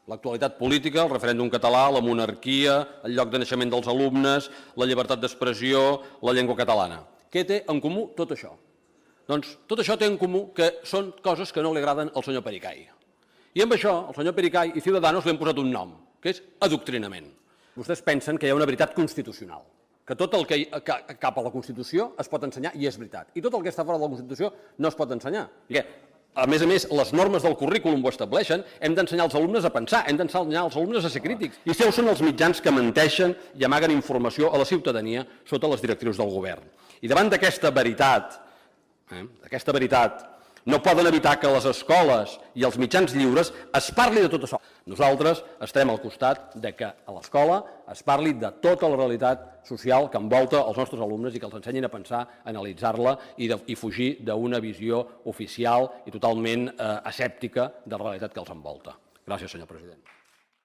L'actualitat política, el referèndum català, la monarquia, el lloc de naixement dels alumnes, la llibertat d'expressió, la llengua catalana. Què té en comú tot això? Doncs tot això té en comú que són coses que no li agraden al senyor Pericay. I amb això, el senyor Pericay i Ciudadanos li han posat un nom, que és adoctrinament. Vostès pensen que hi ha una veritat constitucional, que tot el que cap a la Constitució es pot ensenyar i és veritat, i tot el que està fora de la Constitució no es pot ensenyar. A més, les normes del currículum ho estableixen, hem d'ensenyar els alumnes a pensar, hem d'ensenyar els alumnes a ser crítics. I seus són els mitjans que menteixen i amaguen informació a la ciutadania sota les directrius del govern. I davant d'aquesta veritat, no poden evitar que a les escoles i als mitjans lliures es parli de tot això. Nosaltres estarem al costat de que a l'escola es parli de tota la realitat social que envolta els nostres alumnes i que els ensenyin a pensar, a analitzar-la i fugir d'una visió oficial i totalment escèptica de la realitat que els envolta. Gràcies, senyor president.